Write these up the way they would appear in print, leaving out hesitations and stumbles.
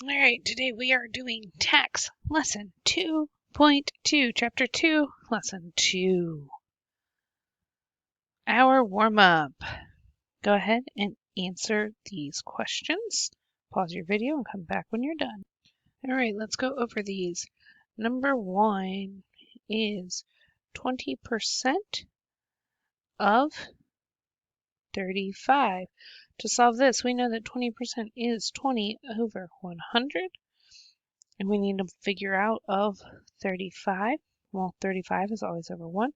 Alright, today we are doing tax lesson 2.2, chapter 2, lesson 2. Our warm-up. Go ahead and answer these questions. Pause your video and come back when you're done. Alright, let's go over these. Number 1 is 20% of 35. To solve this, we know that 20% is 20 over 100. And we need to figure out of 35. Well, 35 is always over 1.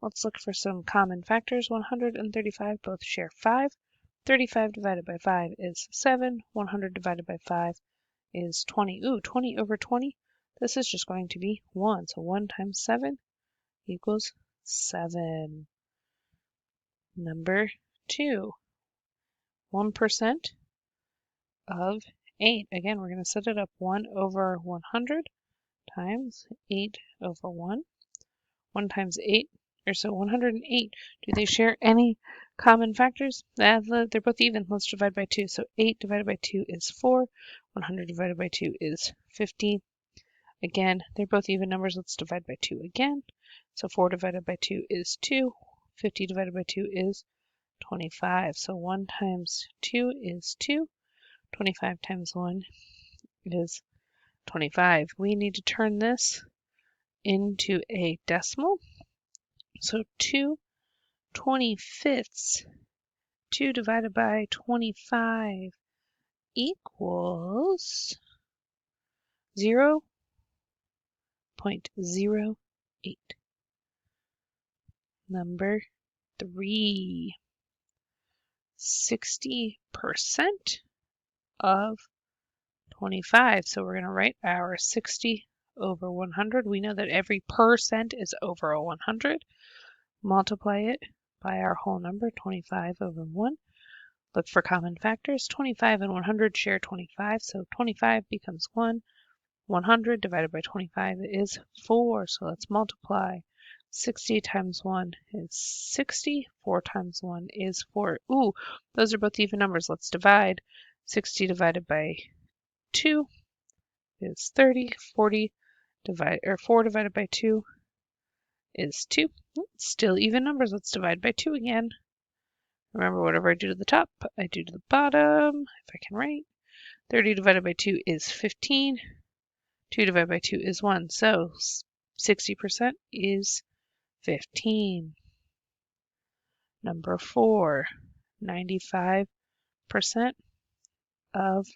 Let's look for some common factors. 100 and 35 both share 5. 35 divided by 5 is 7. 100 divided by 5 is 20. Ooh, 20 over 20. This is just going to be 1. So 1 times 7 equals 7. Number 2. 1% of 8. Again, we're going to set it up 1 over 100 times 8 over 1. 1 times 8, or so 108. Do they share any common factors? They're both even. Let's divide by 2. So 8 divided by 2 is 4. 100 divided by 2 is 50. Again, they're both even numbers. Let's divide by 2 again. So 4 divided by 2 is 2. 50 divided by 2 is 25. So 1 times 2 is 2. 25 times 1 is 25. We need to turn this into a decimal. So 2 25ths. 2 divided by 25 equals 0.08. Number 3. 60% of 25. So we're going to write our 60 over 100. We know that every percent is over a 100. Multiply it by our whole number, 25 over 1. Look for common factors. 25 and 100 share 25, so 25 becomes 1. 100 divided by 25 is 4, so let's multiply. 60 times 1 is 60. 4 times 1 is 4. Ooh, those are both even numbers. Let's divide. 60 divided by 2 is 30. 4 divided by 2 is 2. Still even numbers. Let's divide by 2 again. Remember, whatever I do to the top, I do to the bottom, if I can write. 30 divided by 2 is 15. 2 divided by 2 is 1. So 60% is 15. Number 4, 95% of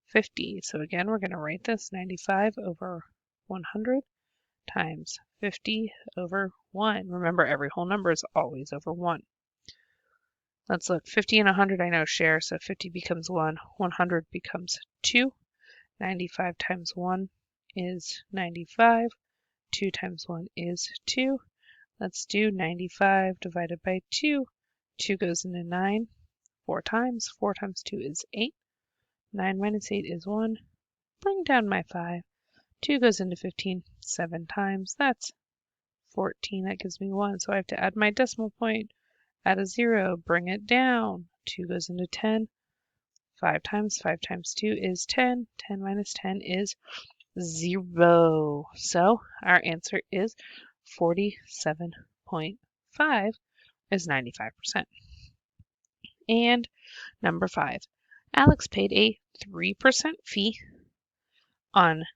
50. So again, we're going to write this 95 over 100 times 50 over 1. Remember, every whole number is always over 1. Let's look. 50 and 100 I know share, so 50 becomes 1. 100 becomes 2. 95 times 1 is 95. 2 times 1 is 2. Let's do 95 divided by 2. 2 goes into 9 4 times. 4 times 2 is 8. 9 minus 8 is 1. Bring down my 5. 2 goes into 15 7 times. That's 14. That gives me 1. So I have to add my decimal point. Add a 0. Bring it down. 2 goes into 10. 5 times 2 is 10. 10 minus 10 is 0. So our answer is 47.5 is 95%. And number 5. Alex paid a 3% fee on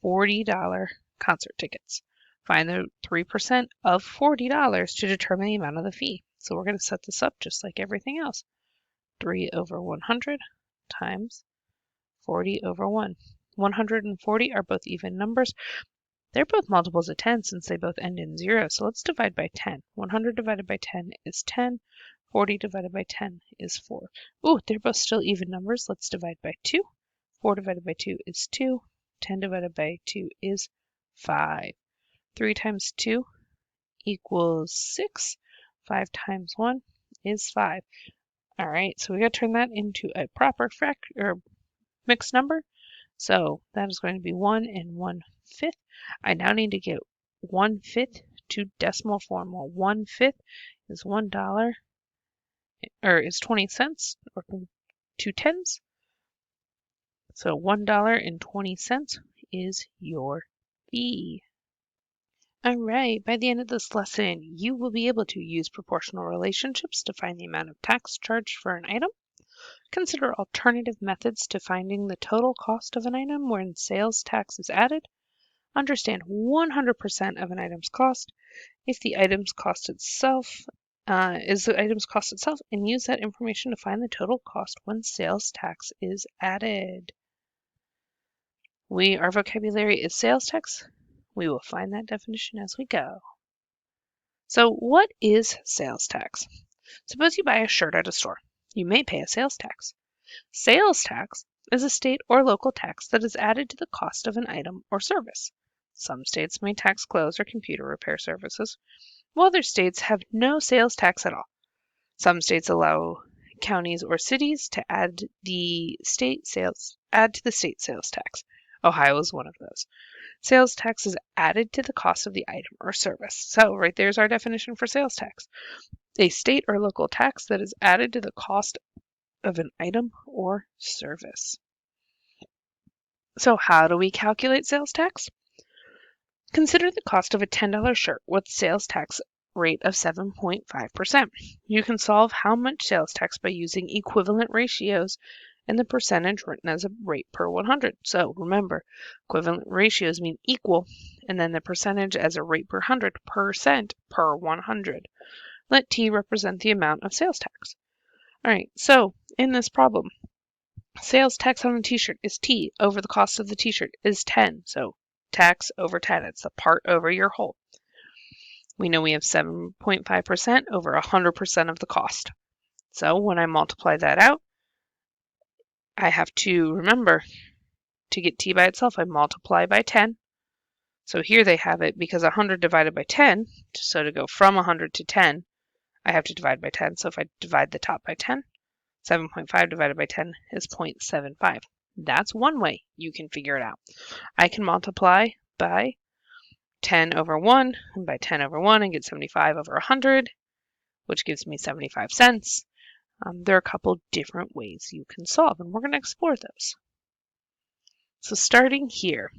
$40 concert tickets. Find the 3% of $40 to determine the amount of the fee. So we're going to set this up just like everything else. 3 over 100 times 40 over 1. 100 and 40 are both even numbers. They're both multiples of 10 since they both end in 0. So let's divide by 10. 100 divided by 10 is 10. 40 divided by 10 is 4. Ooh, they're both still even numbers. Let's divide by 2. 4 divided by 2 is 2. 10 divided by 2 is 5. 3 times 2 equals 6. 5 times 1 is 5. All right, so we got to turn that into a proper mixed number. So that is going to be 1 and 1/5. I now need to get 1/5 to decimal form. Well, 1/5 is $1, or is 20 cents, or 2 tens. So $1.20 is your fee. All right, by the end of this lesson, you will be able to use proportional relationships to find the amount of tax charged for an item. Consider alternative methods to finding the total cost of an item when sales tax is added. Understand 100% of an item's cost if the item's cost itself is the item's cost itself, and use that information to find the total cost when sales tax is added. Our vocabulary is sales tax. We will find that definition as we go. So what is sales tax? Suppose you buy a shirt at a store. You may pay a sales tax. Sales tax is a state or local tax that is added to the cost of an item or service. Some states may tax clothes or computer repair services, while other states have no sales tax at all. Some states allow counties or cities to add to the state sales tax. Ohio is one of those. Sales tax is added to the cost of the item or service. So right there's our definition for sales tax. A state or local tax that is added to the cost of an item or service. So how do we calculate sales tax? Consider the cost of a $10 shirt with sales tax rate of 7.5%. You can solve how much sales tax by using equivalent ratios and the percentage written as a rate per 100. So remember, equivalent ratios mean equal, and then the percentage as a rate per 100% per 100. Let T represent the amount of sales tax. All right, so in this problem, sales tax on a t-shirt is T over the cost of the t-shirt is 10. So tax over 10, it's the part over your whole. We know we have 7.5% over 100% of the cost. So when I multiply that out, I have to remember to get T by itself, I multiply by 10. So here they have it because 100 divided by 10, so to go from 100 to 10, I have to divide by 10. So if I divide the top by 10, 7.5 divided by 10 is 0.75. That's one way you can figure it out. I can multiply by 10 over 1 and by 10 over 1 and get 75 over 100, which gives me 75 cents. There are a couple different ways you can solve, and we're going to explore those. So starting here,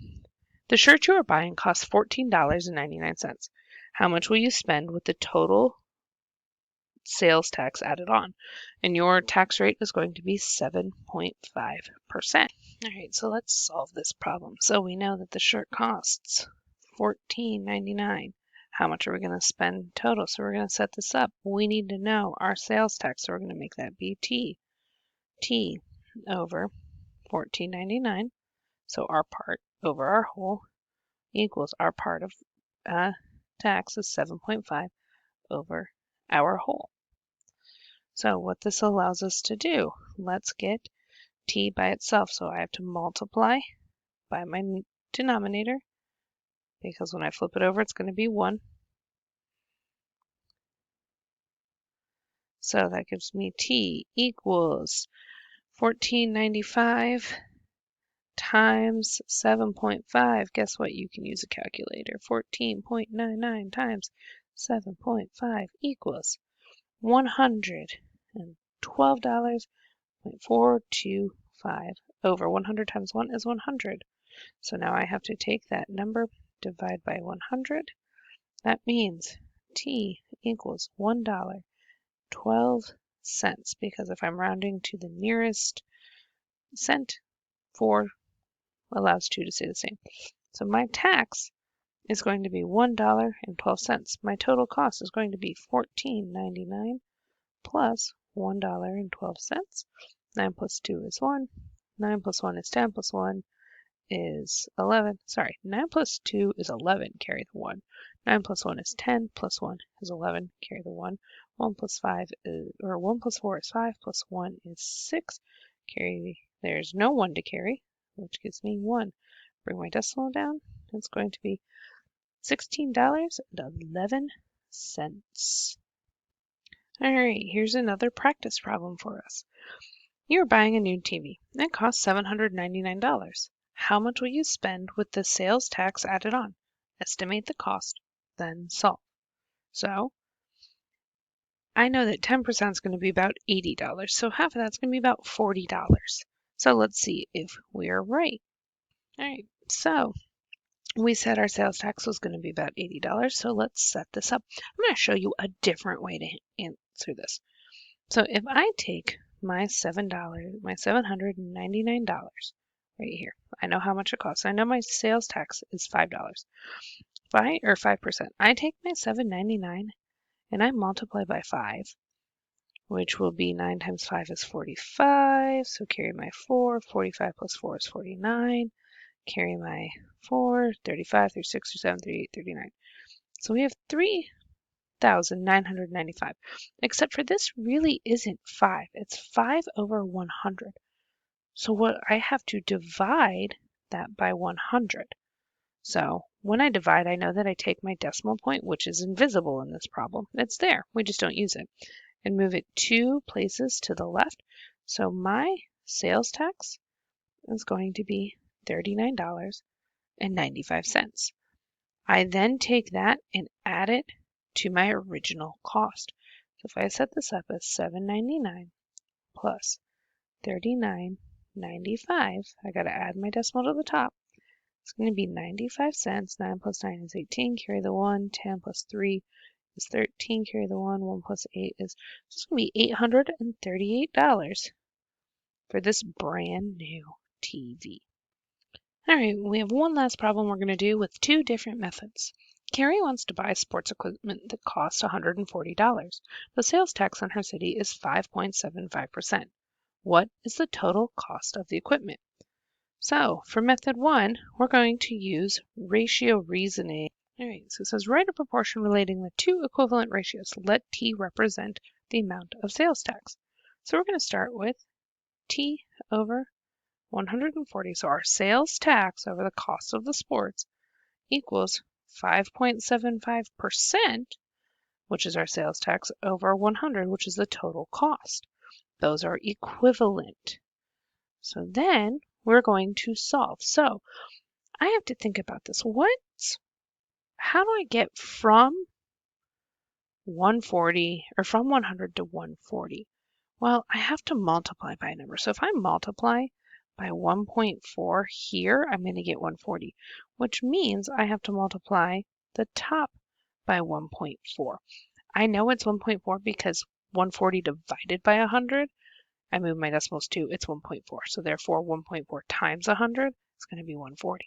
the shirt you are buying costs $14.99. How much will you spend with the total sales tax added on? And your tax rate is going to be 7.5%. All right, so let's solve this problem. So we know that the shirt costs $14.99. How much are we going to spend total? So we're going to set this up. We need to know our sales tax, so we're going to make that be T over $14.99. So our part over our whole equals our part of tax is 7.5 over our whole. So what this allows us to do, let's get T by itself. So I have to multiply by my denominator, because when I flip it over, it's going to be 1. So that gives me T equals $14.95 times 7.5. Guess what? You can use a calculator. 14.99 times 7.5 equals $112.425 over 100 times 1 is 100. So now I have to take that number, divide by 100. That means T equals $1.12, because if I'm rounding to the nearest cent, 4 allows 2 to stay the same. So my tax is going to be $1.12. My total cost is going to be $14.99 plus $1.12. 9 plus 2 is 1. 9 plus 1 is 10 plus 1 is 11. Sorry, 9 plus 2 is 11, carry the 1. 9 plus 1 is 10, plus 1 is 11, carry the 1. 1 plus 4 is 5, plus 1 is 6, there's no 1 to carry, which gives me 1. Bring my decimal down, it's going to be $16.11. All right, here's another practice problem for us. You're buying a new TV. It costs $799. How much will you spend with the sales tax added on? Estimate the cost, then solve. So I know that 10% is going to be about $80, so half of that's going to be about $40. So let's see if we are right. All right, so we said our sales tax was going to be about $80, so let's set this up. I'm going to show you a different way to answer this. So if I take my $799 right here, I know how much it costs. I know my sales tax is $5. Or 5%. I take my $799 and I multiply by 5, which will be 9 times 5 is 45. So carry my 4. 45 plus 4 is 49. Carry my 4, 35, 36, 37, 38, 39. So we have 3,995. Except for this really isn't 5. It's 5 over 100. So what I have to divide that by 100. So when I divide, I know that I take my decimal point, which is invisible in this problem. It's there. We just don't use it. And move it 2 places to the left. So my sales tax is going to be $39.95. I then take that and add it to my original cost. So if I set this up as $7.99 plus $39.95, I got to add my decimal to the top. It's going to be 95 cents. 9 plus 9 is 18. Carry the 1. 10 plus 3 is 13. Carry the 1. 1 plus 8 is, so it's going to be $838 for this brand new TV. All right, we have one last problem we're going to do with 2 different methods. Carrie wants to buy sports equipment that costs $140. The sales tax in her city is 5.75%. What is the total cost of the equipment? So for method 1, we're going to use ratio reasoning. All right, so it says write a proportion relating the 2 equivalent ratios. Let T represent the amount of sales tax. So we're going to start with T over 140. So our sales tax over the cost of the sports equals 5.75%, which is our sales tax, over 100, which is the total cost. Those are equivalent. So then we're going to solve. So I have to think about this. How do I get from 140 or from 100 to 140? Well, I have to multiply by a number. So if I multiply by 1.4 here, I'm going to get 140, which means I have to multiply the top by 1.4. I know it's 1.4 because 140 divided by 100, I move my decimals to, it's 1.4. So therefore 1.4 times 100 is going to be 140.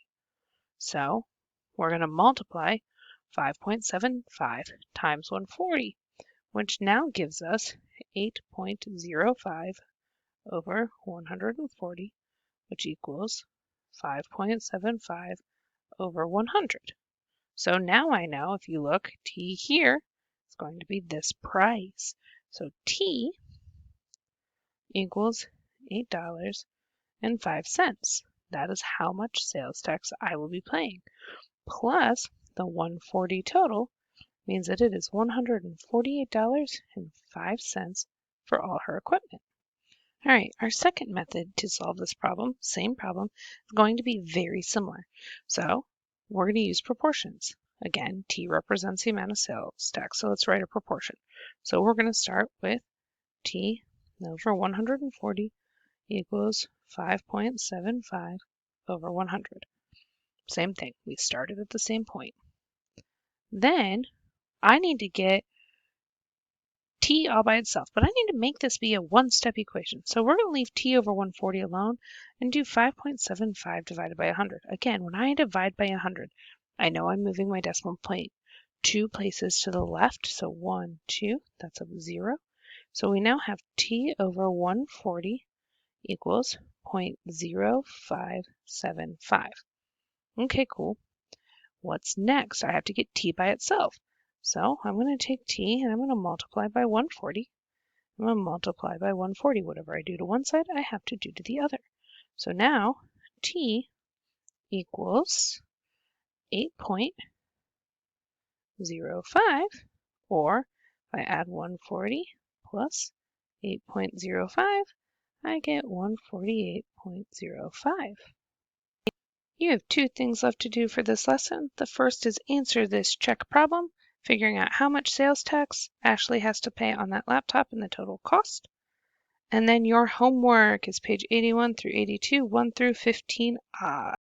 So we're going to multiply 5.75 times 140, which now gives us 8.05 over 140, which equals 5.75 over 100. So now I know if you look, T here is going to be this price. So T equals $8.05. That is how much sales tax I will be paying. Plus the 140 total means that it is $148.05 for all her equipment. All right, our second method to solve this problem, same problem, is going to be very similar. So we're going to use proportions. Again, T represents the amount of sales tax, so let's write a proportion. So we're going to start with T over 140 equals 5.75 over 100. Same thing, we started at the same point. Then I need to get T all by itself, but I need to make this be a one-step equation. So we're going to leave T over 140 alone and do 5.75 divided by 100. Again, when I divide by 100, I know I'm moving my decimal point 2 places to the left. So 1, 2, that's a 0. So we now have T over 140 equals 0.0575. Okay, cool. What's next? I have to get T by itself. So I'm going to take T and I'm going to multiply by 140. I'm going to multiply by 140. Whatever I do to one side, I have to do to the other. So now T equals 8.05, or if I add 140 plus 8.05, I get 148.05. You have 2 things left to do for this lesson. The first is answer this check problem, figuring out how much sales tax Ashley has to pay on that laptop and the total cost. And then your homework is page 81 through 82, 1 through 15I.